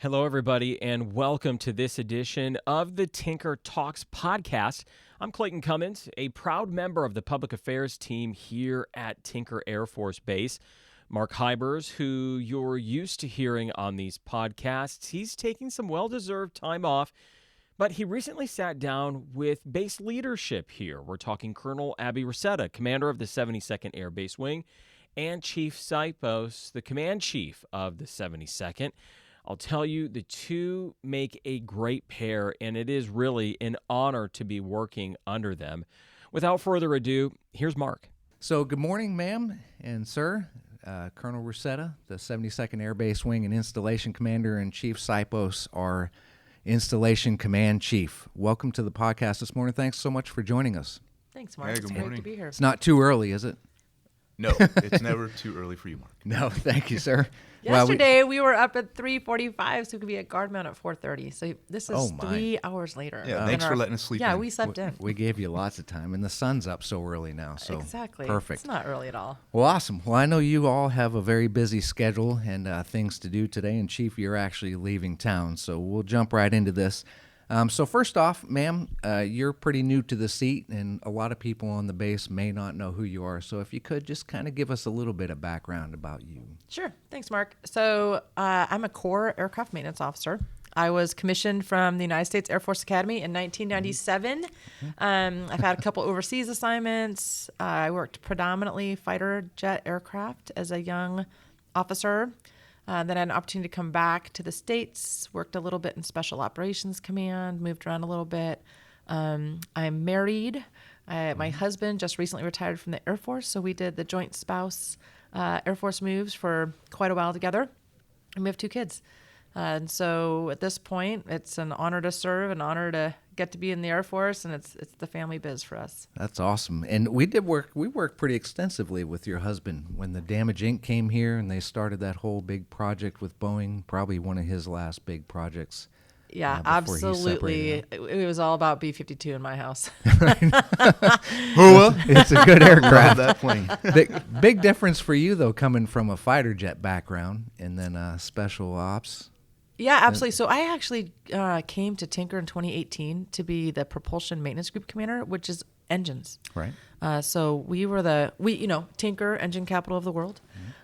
Hello, everybody, and welcome to this edition of the Tinker Talks podcast. I'm Clayton Cummins, a proud member of the public affairs team here at Tinker Air Force Base. Mark Hybers, who you're used to hearing on these podcasts, he's taking some well-deserved time off, but he recently sat down with base leadership here. We're talking Colonel Abby Ruscetta, commander of the 72nd Air Base Wing, and Chief Sipos, the command chief of the 72nd. I'll tell you, the two make a great pair, and it is really an honor to be working under them. Without further ado, here's Mark. So good morning, ma'am and sir. Colonel Ruscetta, the 72nd Air Base Wing and Installation Commander, and Chief Sipos, our Installation Command Chief. Welcome to the podcast this morning. Thanks so much for joining us. Thanks, Mark. Hey, it's good great morning. to be here. It's not too early, is it? No, it's never too early for you, Mark. No, thank you, sir. Yesterday, we were up at 3:45, so we could be at guard mount at 4:30. So this is my. 3 hours later. Yeah, thanks for letting us sleep in. Yeah, we slept in. We gave you lots of time, and the sun's up so early now, so Exactly. perfect. It's not early at all. Well, awesome. Well, I know you all have a very busy schedule and things to do today, and Chief, you're actually leaving town, so we'll jump right into this. So first off, ma'am, you're pretty new to the seat, and a lot of people on the base may not know who you are. So if you could just kind of give us a little bit of background about you. Sure. Thanks, Mark. So I'm a Corps aircraft maintenance officer. I was commissioned from the United States Air Force Academy in 1997. I've had a couple overseas assignments. I worked predominantly fighter jet aircraft as a young officer. Then I had an opportunity to come back to the States, worked a little bit in Special Operations Command, moved around a little bit. I'm married. My husband just recently retired from the Air Force, so we did the joint spouse Air Force moves for quite a while together. And we have 2 kids. And so at this point, it's an honor to serve, an honor to get to be in the Air Force, and it's the family biz for us. That's awesome. And we worked pretty extensively with your husband when the Damage Inc. came here and they started that whole big project with Boeing, probably one of his last big projects. Yeah, before he absolutely. separated It was all about B-52 in my house. It's a good aircraft. Love that plane. Big difference for you, though, coming from a fighter jet background and then special ops. Yeah, absolutely. So I actually came to Tinker in 2018 to be the propulsion maintenance group commander, which is engines. Right. So we were Tinker, engine capital of the world.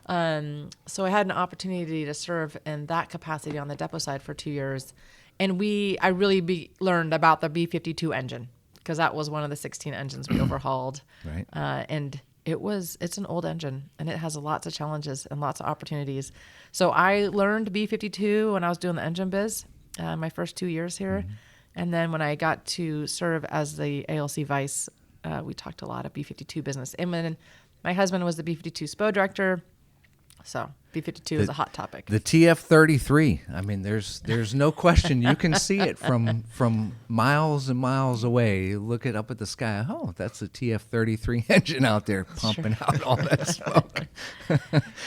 So I had an opportunity to serve in that capacity on the depot side for 2 years. And I really learned about the B-52 engine because that was one of the 16 engines we overhauled. Right. And it's an old engine and it has lots of challenges and lots of opportunities. So I learned B-52 when I was doing the engine biz, my first 2 years here. Mm-hmm. And then when I got to serve as the ALC vice, we talked a lot of B-52 business. And then my husband was the B-52 SPO director. So B-52 is a hot topic. The TF-33. I mean, there's no question. You can see it from miles and miles away. You look it up at the sky. Oh, that's the TF-33 engine out there pumping out all that smoke.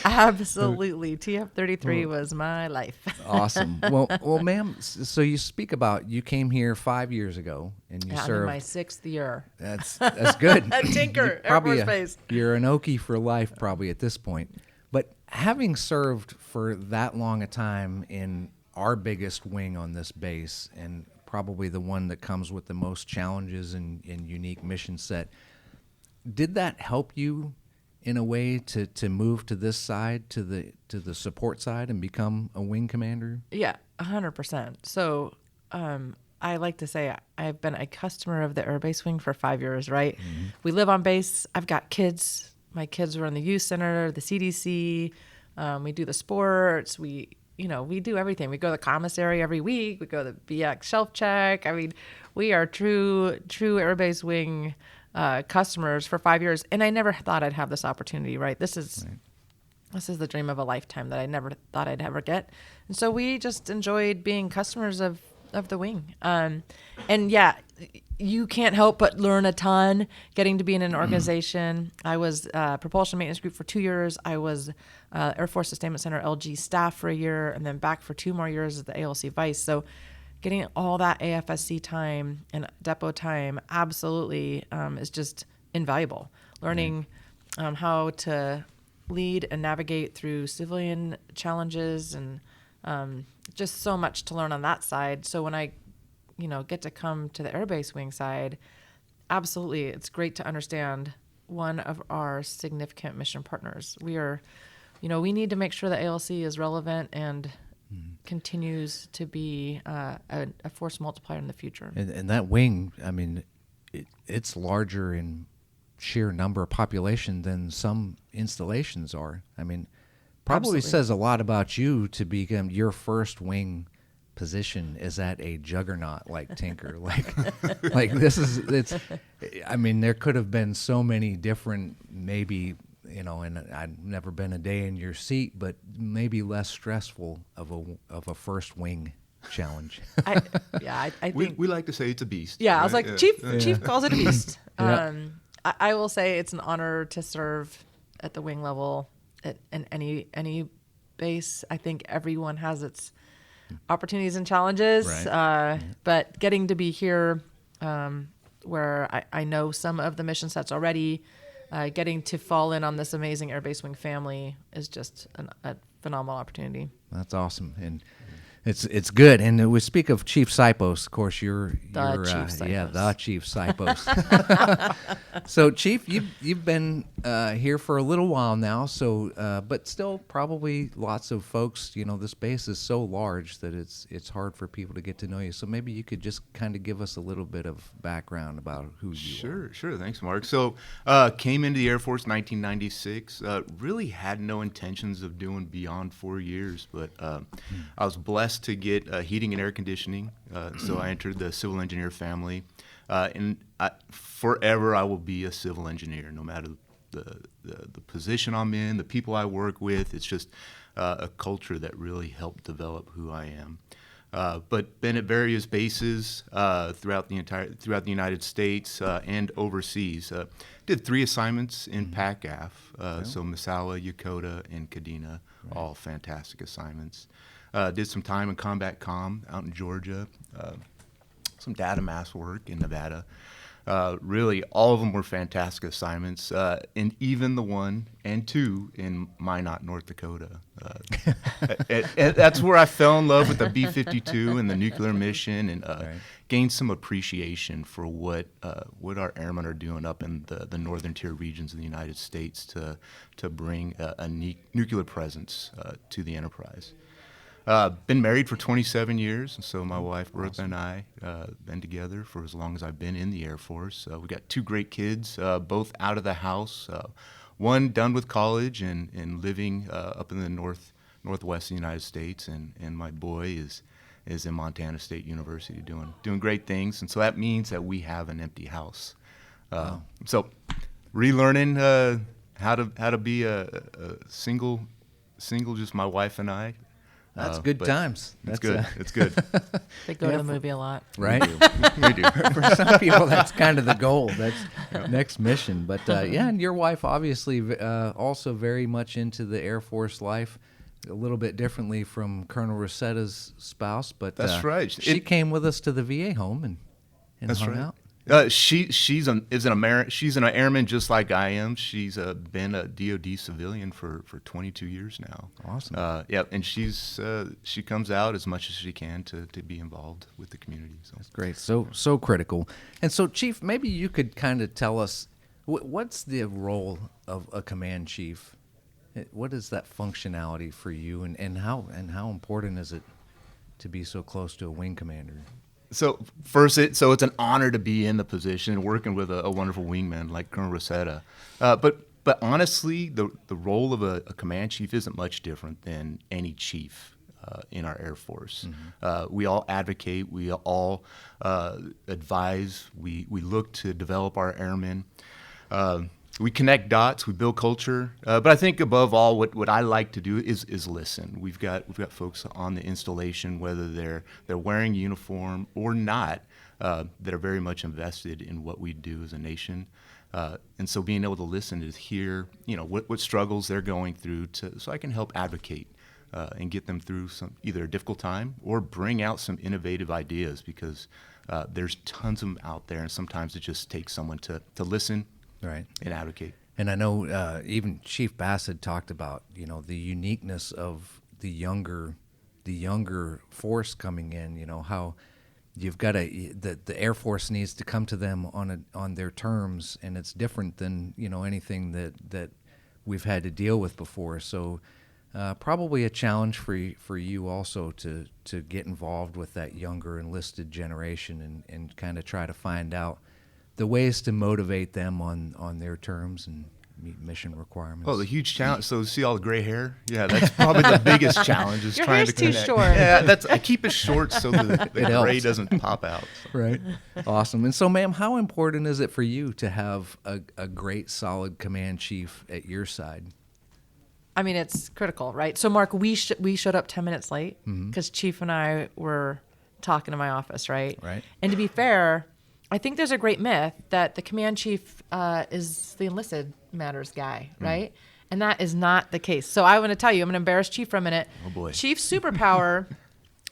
Absolutely. TF-33 was my life. Awesome. Well, ma'am, so you speak about you came here 5 years ago and you I'm served. in my 6th year. That's good. At Tinker, Air Force Base. You're an Okie for life probably at this point. But having served for that long a time in our biggest wing on this base and probably the one that comes with the most challenges and unique mission set, did that help you in a way to move to this side, to the support side and become a wing commander? Yeah, 100%. So I like to say I've been a customer of the Air Base Wing for 5 years, right? Mm-hmm. We live on base. I've got kids. My kids were in the youth center, the CDC. We do the sports. We do everything. We go to the commissary every week. We go to the BX shelf check. I mean, we are true Air Base Wing customers for 5 years. And I never thought I'd have this opportunity, right? This is the dream of a lifetime that I never thought I'd ever get. And so we just enjoyed being customers of the wing. And yeah, you can't help but learn a ton getting to be in an organization. I was propulsion maintenance group for 2 years. I was Air Force Sustainment Center LG staff for a year, and then back for 2 more years as the ALC vice. So getting all that AFSC time and depot time absolutely is just invaluable. Learning how to lead and navigate through civilian challenges and Just so much to learn on that side. So when I, get to come to the airbase wing side, absolutely, it's great to understand one of our significant mission partners. We are, we need to make sure that ALC is relevant and continues to be a force multiplier in the future. And that wing, I mean, it's larger in sheer number of population than some installations are. I mean, probably Absolutely. says a lot about you to become your first wing position is at a juggernaut like Tinker. like it's. I mean, there could have been so many different, maybe, and I've never been a day in your seat, but maybe less stressful of a first wing challenge. I think We like to say it's a beast. Yeah, I was right? like, Yeah. Chief calls it a beast. Yeah. I will say it's an honor to serve at the wing level in any base. I think everyone has its opportunities and challenges. Right. But getting to be here, where I know some of the mission sets already, getting to fall in on this amazing airbase wing family is just a phenomenal opportunity. That's awesome, and it's good. And we speak of Chief Sipos. Of course, you're Chief Sipos. Yeah, the Chief Sipos. So, Chief, you've been here for a little while now. So, but still, probably lots of folks. This base is so large that it's hard for people to get to know you. So maybe you could just kind of give us a little bit of background about who you are. Sure. Thanks, Mark. So, came into the Air Force in 1996. Really had no intentions of doing beyond 4 years, but I was blessed to get heating and air conditioning. So I entered the civil engineer family, and forever I will be a civil engineer, no matter the position I'm in, the people I work with. It's just a culture that really helped develop who I am. But been at various bases throughout the United States and overseas. Did 3 assignments in PACAF, so Massawa, Yokota, and Kadena, all fantastic assignments. Did some time in Combat Comm out in Georgia, some data mass work in Nevada. Really, all of them were fantastic assignments, and even the 1 and 2 in Minot, North Dakota. And that's where I fell in love with the B-52 and the nuclear mission, and gained some appreciation for what our airmen are doing up in the northern tier regions of the United States to bring a nuclear presence to the enterprise. Been married for 27 years, and so my wife Bertha and I been together for as long as I've been in the Air Force. We got 2 great kids, both out of the house. One done with college and living up in the northwest of the United States, and my boy is in Montana State University doing great things. And so that means that we have an empty house. So relearning how to be a single, just my wife and I. That's good times. It's good. It's good. They go to the movie a lot. Right? We do. For some people, that's kind of the goal. That's next mission. But and your wife obviously also very much into the Air Force life, a little bit differently from Colonel Ruscetta's spouse. But That's right. She came with us to the VA home and That's hung right. out. She's an airman just like I am. She's been a DoD civilian for 22 years now. Awesome. And she comes out as much as she can to be involved with the community. So. That's great. So critical. And so, Chief, maybe you could kind of tell us what's the role of a command chief. What is that functionality for you, and how important is it to be so close to a wing commander? So first, it's an honor to be in the position, working with a wonderful wingman like Colonel Ruscetta. But honestly, the role of a command chief isn't much different than any chief in our Air Force. Mm-hmm. We all advocate. We all advise. We look to develop our airmen. We connect dots, we build culture, but I think above all, what I like to do is listen. We've got folks on the installation, whether they're wearing uniform or not, that are very much invested in what we do as a nation, and so being able to listen is hear, what struggles they're going through, so I can help advocate and get them through either a difficult time or bring out some innovative ideas, because there's tons of them out there, and sometimes it just takes someone to listen. Right. And advocate. And I know even Chief Bassett talked about, the uniqueness of the younger younger force coming in, how you've got the Air Force needs to come to them on their terms, and it's different than anything that we've had to deal with before. So probably a challenge for you also to get involved with that younger enlisted generation and kind of try to find out the ways to motivate them on their terms and meet mission requirements. Oh, the huge challenge. So see all the gray hair? Yeah, that's probably the biggest challenge is Your trying hair's to too connect. short. Yeah, I keep it short so the gray helps. doesn't pop out. So. Right. Awesome. And so, ma'am, how important is it for you to have a great, solid command chief at your side? I mean, it's critical, right? So, Mark, we showed up 10 minutes late because Chief and I were talking in my office, right? Right. And to be fair, I think there's a great myth that the command chief is the enlisted matters guy, right? And that is not the case. So I want to tell you, I'm going to embarrass Chief for a minute. Oh, boy. Chief's superpower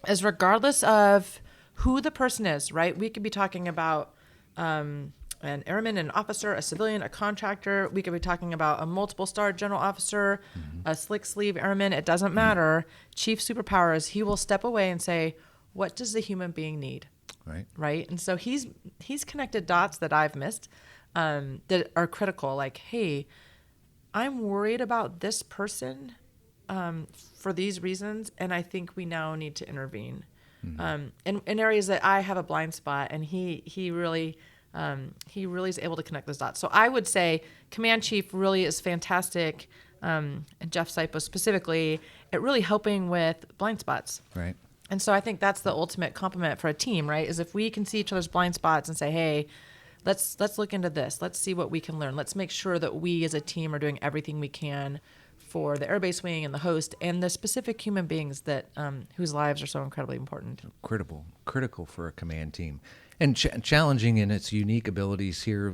is regardless of who the person is, right? We could be talking about an airman, an officer, a civilian, a contractor. We could be talking about a multiple star general officer, a slick sleeve airman. It doesn't matter. Chief's superpower is he will step away and say, what does the human being need? Right. And so he's connected dots that I've missed that are critical. Like, hey, I'm worried about this person for these reasons, and I think we now need to intervene in areas that I have a blind spot, and he really is able to connect those dots. So I would say command chief really is fantastic, and Jeff Sipos specifically, at really helping with blind spots. Right. And so I think that's the ultimate compliment for a team, right? Is if we can see each other's blind spots and say, hey, let's look into this. Let's see what we can learn. Let's make sure that we as a team are doing everything we can for the airbase wing and the host and the specific human beings that whose lives are so incredibly important. Critical for a command team. And challenging in its unique abilities here,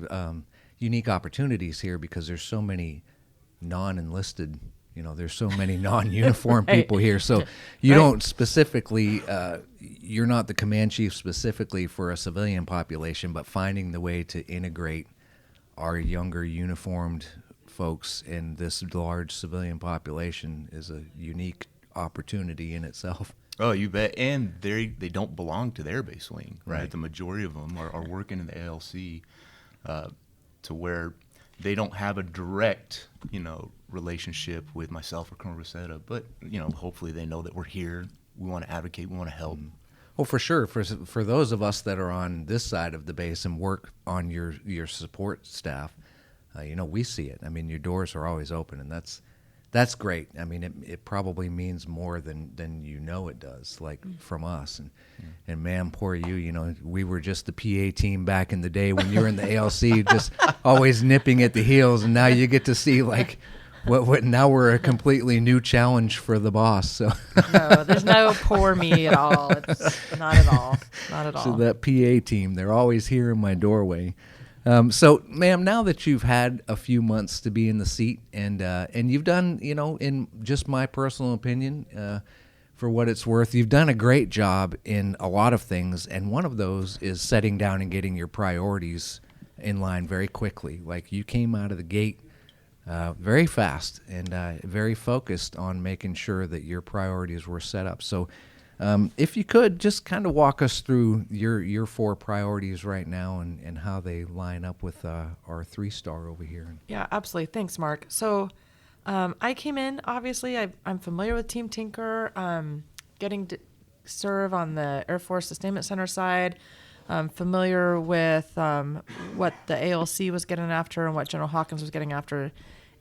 unique opportunities here, because there's so many non-enlisted, there's so many non-uniform Right. people here. So you don't specifically, you're not the command chief specifically for a civilian population, but finding the way to integrate our younger uniformed folks in this large civilian population is a unique opportunity in itself. Oh, you bet. And they don't belong to the airbase wing, right? Right. The majority of them are working in the ALC to where they don't have a direct, relationship with myself or Colonel Ruscetta, but, hopefully they know that we're here. We want to advocate. We want to help. Well, for sure. For those of us that are on this side of the base and work on your support staff, we see it. I mean, your doors are always open, and that's great. I mean, it probably means more than it does, like from us. And man, poor you, we were just the PA team back in the day when you were in the ALC, just always nipping at the heels, and now you get to see like what now we're a completely new challenge for the boss. So No, there's no poor me at all. It's not at all. Not at all. So that PA team, they're always here in my doorway. So, ma'am, now that you've had a few months to be in the seat, and you've done, in just my personal opinion, for what it's worth, you've done a great job in a lot of things, and one of those is setting down and getting your priorities in line very quickly. Like, you came out of the gate very fast and very focused on making sure that your priorities were set up. So, if you could just kind of walk us through your 4 priorities right now and how they line up with our 3-star over here. Yeah, absolutely. Thanks, Mark. So I came in, obviously, I'm familiar with Team Tinker, getting to serve on the Air Force Sustainment Center side. I'm familiar with what the ALC was getting after and what General Hawkins was getting after.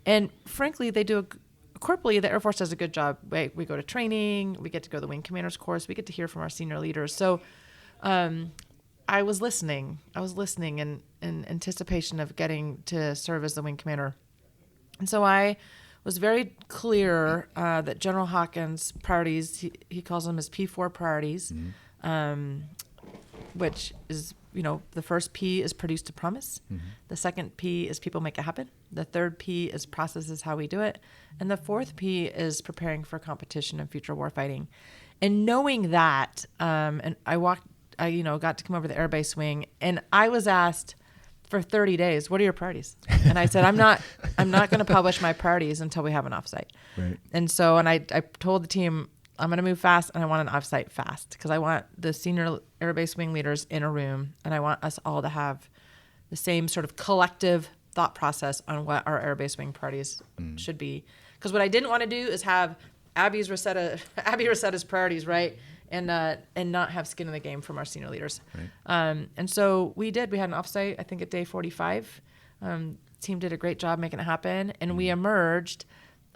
And frankly, they do corporally, the Air Force does a good job. We go to training, we get to go to the Wing Commander's course, we get to hear from our senior leaders. So I was listening in anticipation of getting to serve as the Wing Commander. And so I was very clear that General Hawkins' priorities, he calls them his P4 priorities, which is, the first P is produce to promise. The second P is people make it happen. The third P is process is how we do it. And the fourth P is preparing for competition and future warfighting. And knowing that, and I got to come over the airbase wing, and I was asked for 30 days, what are your priorities? And I said, I'm not going to publish my priorities until we have an offsite. Right. And so, and I told the team, I'm going to move fast, and I want an offsite fast because I want the senior airbase wing leaders in a room, and I want us all to have the same sort of collective thought process on what our airbase wing priorities should be. Because what I didn't want to do is have Abby Ruscetta's priorities, right? And not have skin in the game from our senior leaders. Right. And so we had an offsite, I think at day 45. Team did a great job making it happen. And we emerged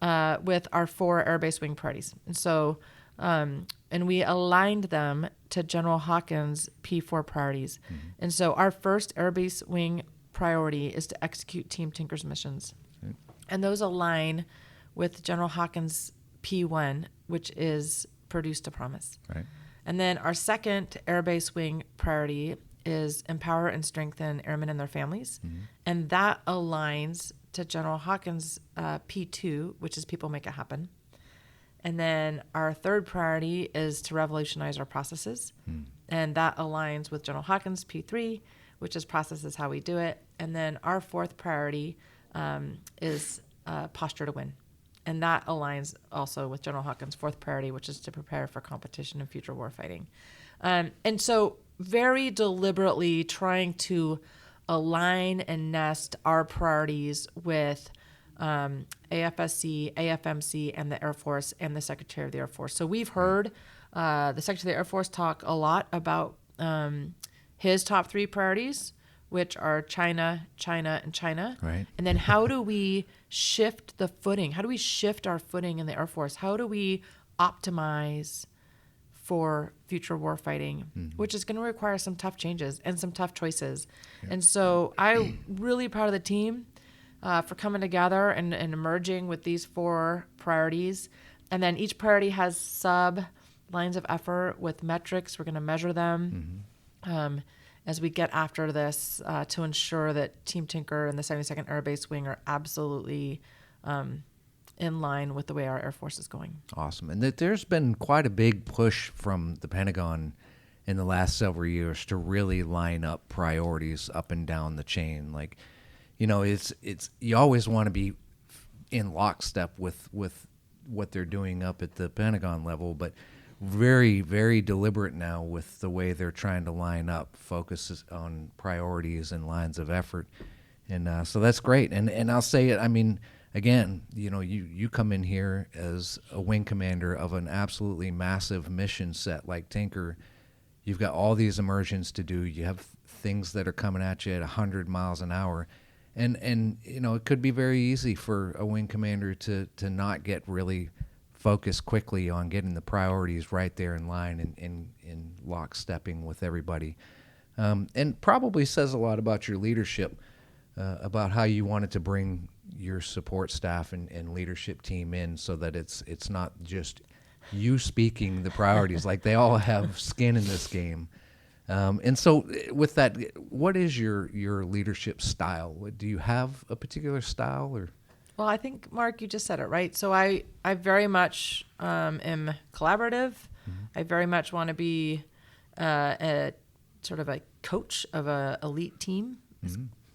with our 4 airbase wing priorities. And so, and we aligned them to General Hawkins' P4 priorities. And so our first airbase wing priority is to execute Team Tinker's missions. Okay. And those align with General Hawkins' P1, which is produce to promise. Right. And then our second airbase wing priority is empower and strengthen airmen and their families. And that aligns to General Hawkins' P2, which is people make it happen. And then our third priority is to revolutionize our processes. And that aligns with General Hawkins' P3, which is processes how we do it. And then our fourth priority is posture to win. And that aligns also with General Hawkins' fourth priority, which is to prepare for competition and future warfighting. And so very deliberately trying to align and nest our priorities with AFSC, AFMC, and the Air Force and the Secretary of the Air Force. So we've heard the Secretary of the Air Force talk a lot about his top 3 priorities, which are China, China, and China. Right. And then how do we shift the footing? How do we shift our footing in the Air Force? How do we optimize for future warfighting, which is going to require some tough changes and some tough choices. And so I'm really proud of the team for coming together and emerging with these 4 priorities. And then each priority has sub lines of effort with metrics. We're going to measure them as we get after this to ensure that Team Tinker and the 72nd Air Base Wing are absolutely in line with the way our Air Force is going. Awesome. And that there's been quite a big push from the Pentagon in the last several years to really line up priorities up and down the chain. Like, you know, it's you always want to be in lockstep with what they're doing up at the Pentagon level, but very, very deliberate now with the way they're trying to line up, focuses on priorities and lines of effort. And so that's great. And I'll say it, I mean, again, you know, you come in here as a wing commander of an absolutely massive mission set like Tinker. You've got all these immersions to do. You have things that are coming at you at 100 miles an hour. And you know, it could be very easy for a wing commander to not get really focused quickly on getting the priorities right there in line and in lockstepping with everybody. And probably says a lot about your leadership, about how you wanted to bring your support staff and leadership team in so that it's not just you speaking the priorities. Like, they all have skin in this game. And so with that, what is your leadership style? Do you have a particular style? Or? Well, I think, Mark, you just said it, right? So I very much am collaborative. I very much want to be a sort of a coach of an elite team,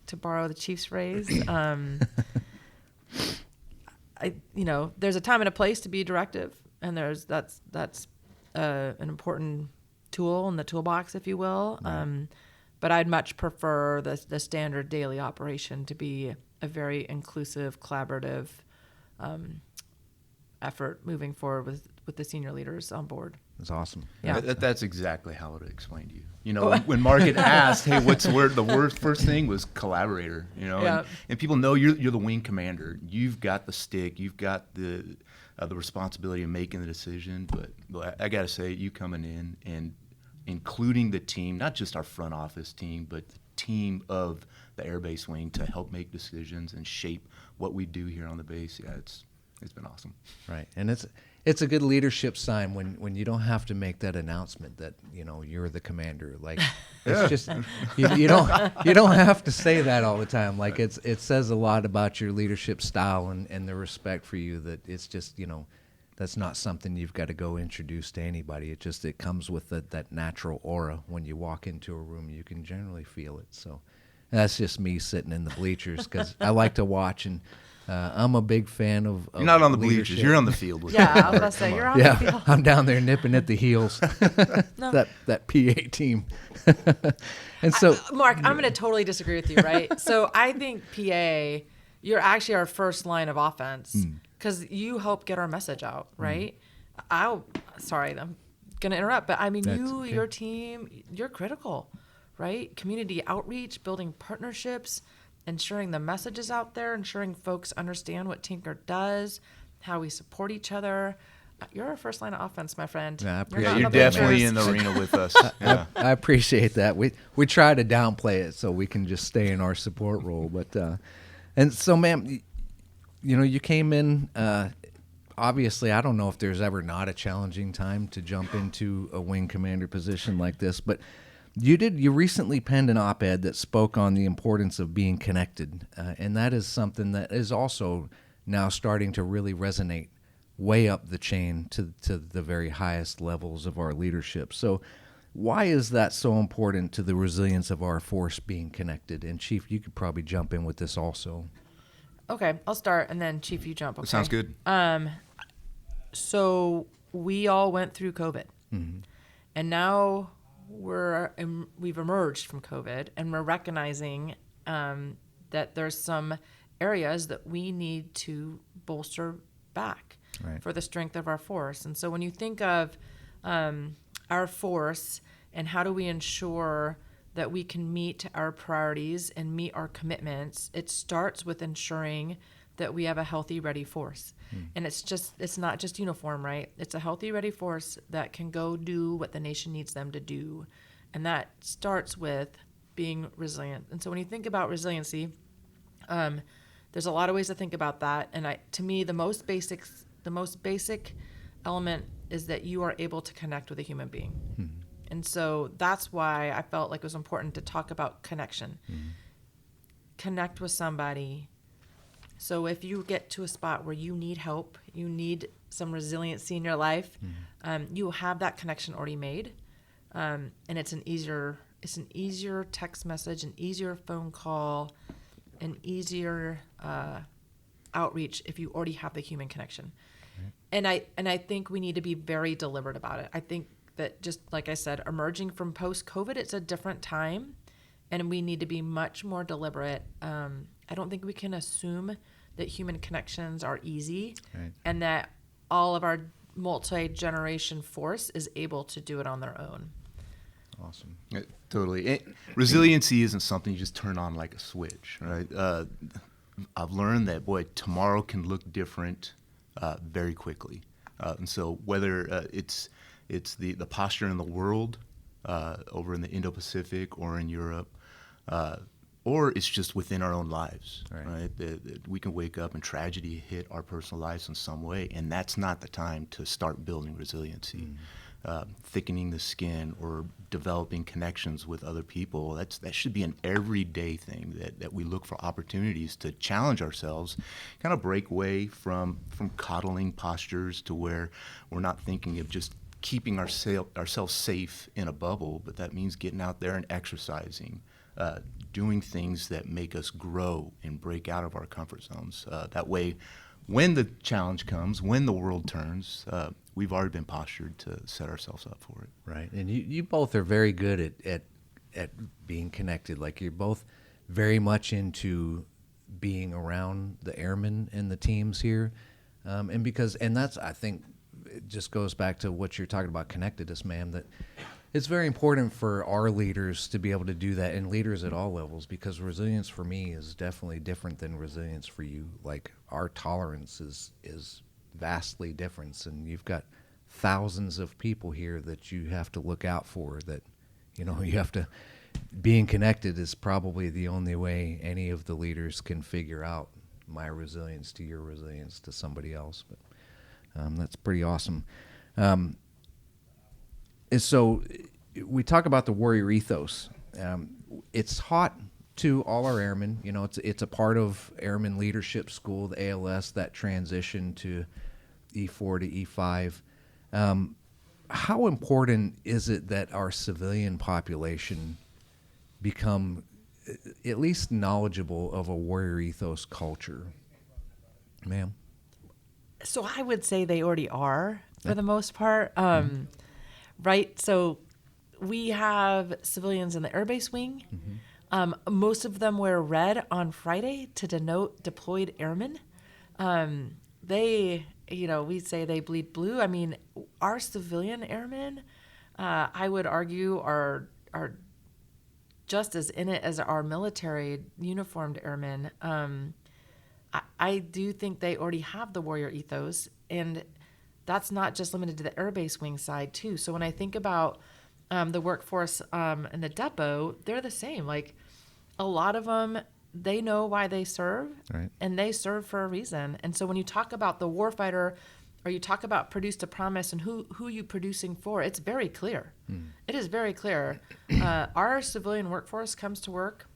to borrow the Chiefs' phrase. There's a time and a place to be directive, and that's an important tool in the toolbox, if you will. Right. But I'd much prefer the standard daily operation to be a very inclusive, collaborative effort moving forward with the senior leaders on board. That's awesome. Yeah. That's exactly how I would explain to you. You know, when Mark had asked, hey, what's the word? The word first thing was collaborator, you know, Yeah. and people know you're the wing commander. You've got the stick. You've got the responsibility of making the decision. But I got to say, you coming in and including the team, not just our front office team, but the team of the Air Base Wing to help make decisions and shape what we do here on the base. Yeah, it's been awesome. Right. And it's a good leadership sign when you don't have to make that announcement that, you know, you're the commander. Like, it's just you don't have to say that all the time. Like, it says a lot about your leadership style and the respect for you, that it's just, you know, that's not something you've got to go introduce to anybody. It comes with that natural aura. When you walk into a room, you can generally feel it. So that's just me sitting in the bleachers because I like to watch and I'm a big fan of You're not on the leadership. bleachers. You're on the field. With Yeah, them. I was about to say, you're on Yeah, the field. I'm down there nipping at the heels. No. that PA team. And so, Mark, I'm going to totally disagree with you, right? So I think PA, you're actually our first line of offense because you help get our message out, right? Sorry, I'm going to interrupt, but I mean, That's okay. your team, you're critical, right? Community outreach, building partnerships, ensuring the message is out there, ensuring folks understand what Tinker does, how we support each other. You're our first line of offense, my friend. Yeah, I You're appreciate not You're on the definitely bleachers. in the arena with us. Yeah. I appreciate that. We try to downplay it so we can just stay in our support role. But and so, ma'am, you came in. Obviously, I don't know if there's ever not a challenging time to jump into a wing commander position like this, but you recently penned an op-ed that spoke on the importance of being connected, and that is something that is also now starting to really resonate way up the chain to the very highest levels of our leadership. So why is that so important to the resilience of our force being connected? And Chief, you could probably jump in with this also. Okay, I'll start, and then Chief, you jump. Okay. Sounds good. So we all went through COVID, and now we've emerged from COVID, and we're recognizing that there's some areas that we need to bolster back for the strength of our force. And so when you think of our force and how do we ensure that we can meet our priorities and meet our commitments, it starts with ensuring that we have a healthy, ready force. And it's not just uniform, right? It's a healthy, ready force that can go do what the nation needs them to do. And that starts with being resilient. And so when you think about resiliency, there's a lot of ways to think about that. And to me, the most basic element is that you are able to connect with a human being. And so that's why I felt like it was important to talk about connection. Connect with somebody. So if you get to a spot where you need help, you need some resiliency in your life, you have that connection already made. And it's an easier text message, an easier phone call, an easier outreach if you already have the human connection. And I think we need to be very deliberate about it. I think that, just like I said, emerging from post-COVID, it's a different time, and we need to be much more deliberate. I don't think we can assume that human connections are easy, and that all of our multi-generation force is able to do it on their own. Awesome. Totally. Resiliency isn't something you just turn on like a switch, right? I've learned that, tomorrow can look different very quickly. And so whether it's the posture in the world over in the Indo-Pacific or in Europe, or it's just within our own lives, right? That we can wake up and tragedy hit our personal lives in some way, and that's not the time to start building resiliency. Thickening the skin or developing connections with other people, that should be an everyday thing, that we look for opportunities to challenge ourselves, kind of break away from coddling postures to where we're not thinking of just keeping ourselves safe in a bubble, but that means getting out there and exercising, doing things that make us grow and break out of our comfort zones. That way, when the challenge comes, when the world turns, we've already been postured to set ourselves up for it. Right. And you both are very good at being connected. Like, you're both very much into being around the airmen and the teams here. And that's, I think, it just goes back to what you're talking about, connectedness, ma'am, that it's very important for our leaders to be able to do that, and leaders at all levels, because resilience for me is definitely different than resilience for you. Like, our tolerance is vastly different, and you've got thousands of people here that you have to look out for, that, you have to, being connected is probably the only way any of the leaders can figure out my resilience to your resilience to somebody else. But that's pretty awesome. And so we talk about the warrior ethos. It's taught to all our airmen. It's a part of Airman Leadership School, the ALS, that transition to E4 to E5. How important is it that our civilian population become at least knowledgeable of a warrior ethos culture? Ma'am. So I would say they already are for the most part. Right. So we have civilians in the Air Base Wing. Most of them wear red on Friday to denote deployed airmen. We say they bleed blue. I mean, our civilian airmen, I would argue, are just as in it as our military uniformed airmen. I do think they already have the warrior ethos, and that's not just limited to the Air Base Wing side too. So when I think about the workforce in the depot, they're the same. Like a lot of them, they know why they serve, Right. and they serve for a reason. And so when you talk about the warfighter, or you talk about produce to promise and who you producing for, it's very clear. It is very clear. Our civilian workforce comes to work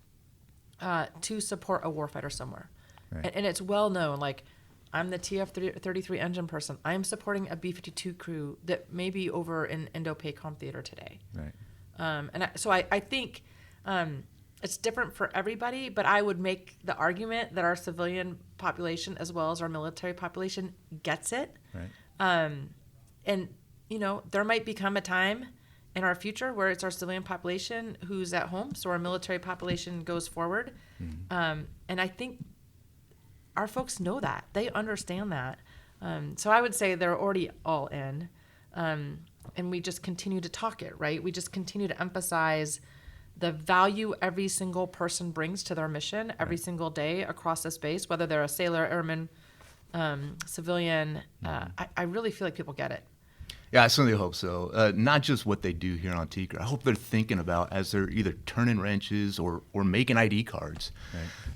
to support a warfighter somewhere. Right. And it's well known, like I'm the TF-33 engine person. I'm supporting a B-52 crew that may be over in Indo-PACOM theater today. Right. So I think it's different for everybody, but I would make the argument that our civilian population as well as our military population gets it. Right. And, there might become a time in our future where it's our civilian population who's at home, so our military population goes forward. And I think our folks know that. They understand that. So I would say they're already all in. And we just continue to talk it, right? We just continue to emphasize the value every single person brings to their mission every single day across the space, whether they're a sailor, airman, civilian. I really feel like people get it. Yeah, I certainly hope so. Not just what they do here on Tinker. I hope they're thinking about, as they're either turning wrenches or making ID cards,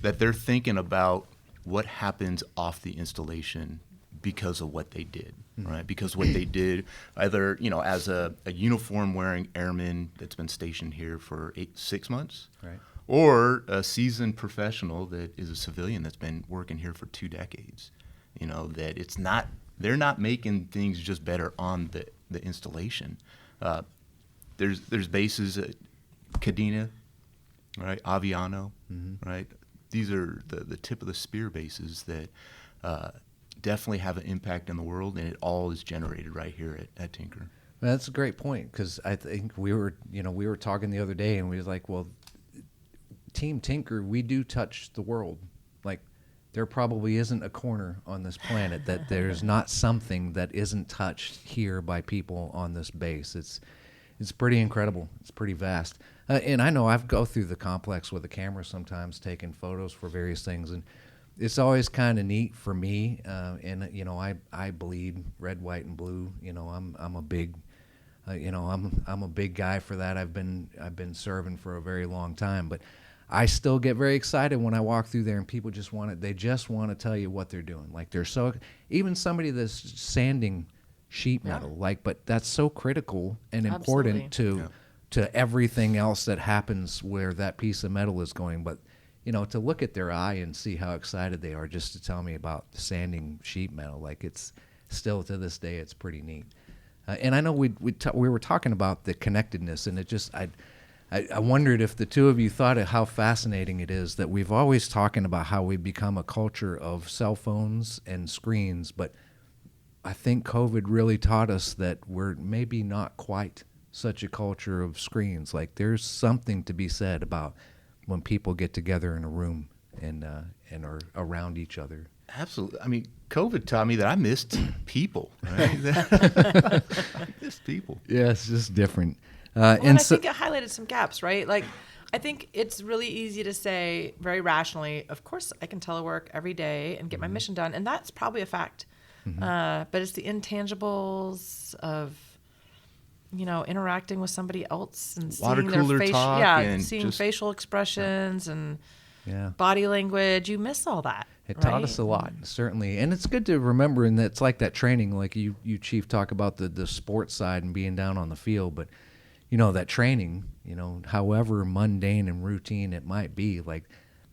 that they're thinking about what happens off the installation because of what they did, right? Because what they did, either as a uniform wearing airman that's been stationed here for 6 months, Right. or a seasoned professional that is a civilian that's been working here for 2 decades. That it's not, they're not making things just better on the installation. There's bases at Cadena, right? Aviano, right? These are the tip of the spear bases that definitely have an impact in the world, and it all is generated right here at Tinker. Well, that's a great point, because I think we were talking the other day, and we was like, well, Team Tinker, we do touch the world. Like, there probably isn't a corner on this planet that there's not something that isn't touched here by people on this base. It's pretty incredible. It's pretty vast. And I know I've go through the complex with a camera sometimes, taking photos for various things, and it's always kind of neat for me. And I bleed red, white, and blue. I'm a big, I'm a big guy for that. I've been serving for a very long time, but I still get very excited when I walk through there and people just want to tell you what they're doing. Like even somebody that's sanding sheet metal, but that's so critical and important to everything else that happens where that piece of metal is going. But, to look at their eye and see how excited they are just to tell me about sanding sheet metal, like it's still to this day, it's pretty neat. And I know we were talking about the connectedness, and it just, I wondered if the two of you thought of how fascinating it is that we've always talking about how we've become a culture of cell phones and screens, but I think COVID really taught us that we're maybe not quite such a culture of screens. Like, there's something to be said about when people get together in a room and are around each other. Absolutely. I mean, COVID taught me that I missed people. Right? I missed people. Yeah, it's just different. And I think it highlighted some gaps, right? Like, I think it's really easy to say very rationally, of course I can telework every day and get my mission done, and that's probably a fact. But it's the intangibles of, interacting with somebody else and Water seeing their cooler talk and seeing facial expressions and Yeah. body language. You miss all that. It taught right? us a lot, certainly. And it's good to remember, and it's like that training, like you Chief, talk about the sports side and being down on the field, but, that training, however mundane and routine it might be, like,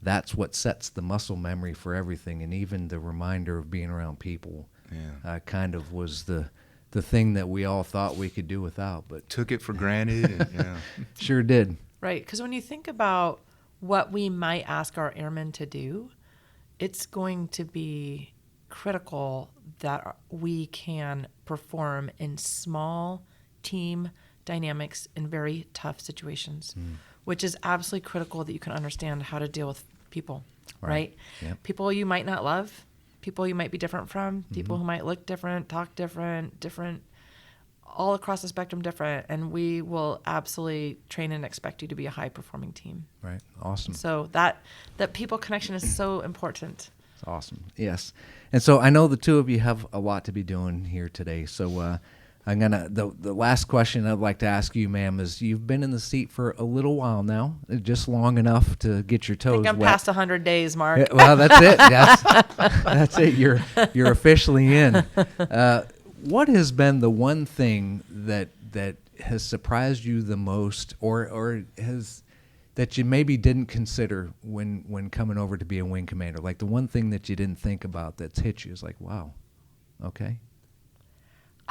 that's what sets the muscle memory for everything. And even the reminder of being around people kind of was the thing that we all thought we could do without. But Took it for granted. And, sure did. Right, because when you think about what we might ask our airmen to do, it's going to be critical that we can perform in small team dynamics in very tough situations, which is absolutely critical that you can understand how to deal with people, right? Yep. People you might not love, people you might be different from, people who might look different, talk different, all across the spectrum different, and we will absolutely train and expect you to be a high-performing team. Right. Awesome. So that people connection is so important. It's awesome. Yes. And so I know the two of you have a lot to be doing here today. So I'm gonna the last question I'd like to ask you, ma'am, is you've been in the seat for a little while now, just long enough to get your toes I think I'm wet. past 100 days, Mark. Yeah, well, that's it. That's it. You're officially in. What has been the one thing that has surprised you the most, or has that you maybe didn't consider when coming over to be a wing commander? Like the one thing that you didn't think about that's hit you is like, wow, okay.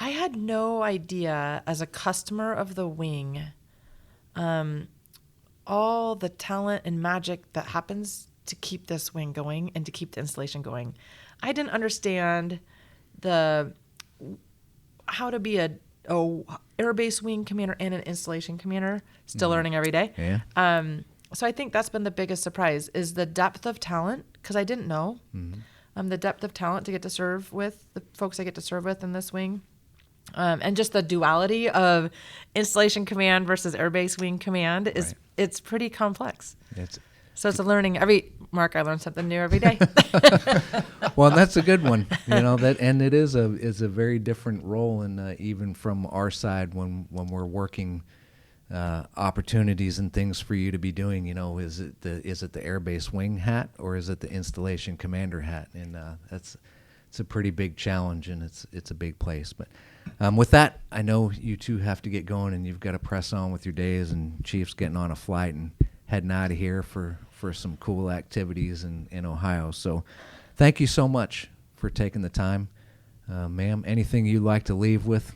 I had no idea as a customer of the wing, all the talent and magic that happens to keep this wing going and to keep the installation going. I didn't understand how to be a airbase wing commander and an installation commander. Still learning every day. Yeah. So I think that's been the biggest surprise is the depth of talent, because I didn't know the depth of talent to get to serve with the folks I get to serve with in this wing. And just the duality of installation command versus airbase wing command is it's pretty complex. So it's a learning Mark, I learn something new every day. Well, that's a good one. And it is a very different role, and even from our side when we're working opportunities and things for you to be doing. Is it the airbase wing hat or is it the installation commander hat? And it's a pretty big challenge, and it's a big place. But with that, I know you two have to get going, and you've got to press on with your days. And Chief's getting on a flight and heading out of here for some cool activities in Ohio. So thank you so much for taking the time. Ma'am, anything you'd like to leave with?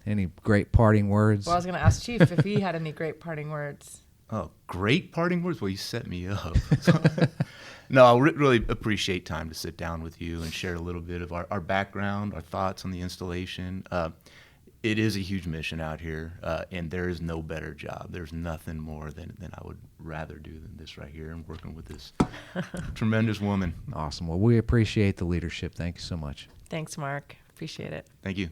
Any great parting words? Well, I was going to ask Chief if he had any great parting words. Oh, great parting words? Well, you set me up. No, I really appreciate time to sit down with you and share a little bit of our background, our thoughts on the installation. It is a huge mission out here, and there is no better job. There's nothing more than I would rather do than this right here and working with this tremendous woman. Awesome. Well, we appreciate the leadership. Thank you so much. Thanks, Mark. Appreciate it. Thank you.